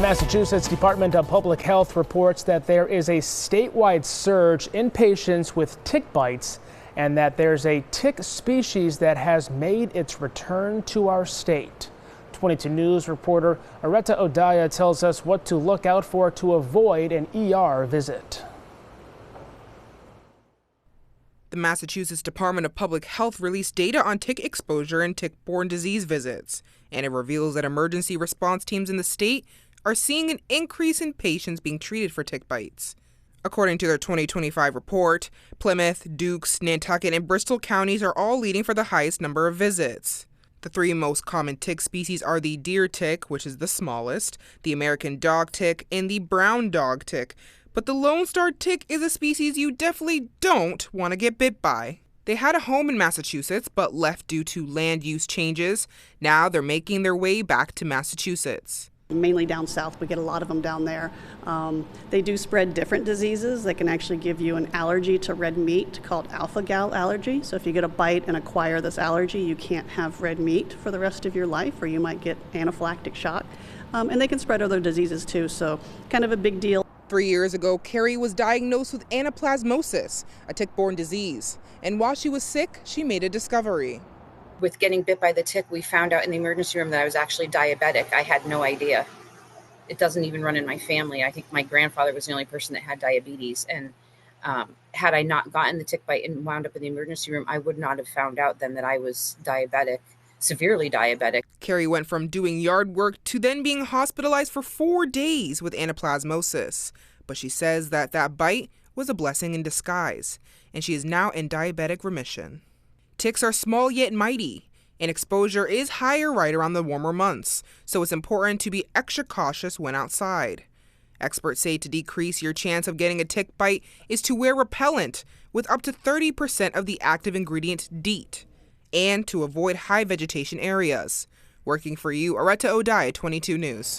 The Massachusetts Department of Public Health reports that there is a statewide surge in patients with tick bites and that there's a tick species that has made its return to our state. 22 News reporter Areta Odaya tells us what to look out for to avoid an ER visit. The Massachusetts Department of Public Health released data on tick exposure and tick-borne disease visits, and it reveals that emergency response teams in the state are seeing an increase in patients being treated for tick bites. According to their 2025 report, Plymouth, Dukes, Nantucket, and Bristol counties are all leading for the highest number of visits. The three most common tick species are the deer tick, which is the smallest, the American dog tick, and the brown dog tick. But the Lone Star tick is a species you definitely don't want to get bit by. They had a home in Massachusetts, but left due to land use changes. Now they're making their way back to Massachusetts. Mainly down south, we get a lot of them down there. They do spread different diseases. They can actually give you an allergy to red meat called alpha-gal allergy. So if you get a bite and acquire this allergy, you can't have red meat for the rest of your life, or you might get anaphylactic shock. And they can spread other diseases too, so kind of a big deal. 3 years ago, Carrie was diagnosed with anaplasmosis, a tick-borne disease. And while she was sick, she made a discovery. With getting bit by the tick, we found out in the emergency room that I was actually diabetic. I had no idea. It doesn't even run in my family. I think my grandfather was the only person that had diabetes. And had I not gotten the tick bite and wound up in the emergency room, I would not have found out then that I was diabetic, severely diabetic. Carrie went from doing yard work to then being hospitalized for 4 days with anaplasmosis. But she says that bite was a blessing in disguise, and she is now in diabetic remission. Ticks are small yet mighty, and exposure is higher right around the warmer months, so it's important to be extra cautious when outside. Experts say to decrease your chance of getting a tick bite is to wear repellent with up to 30% of the active ingredient DEET, and to avoid high vegetation areas. Working for you, Areta Odaya, 22 News.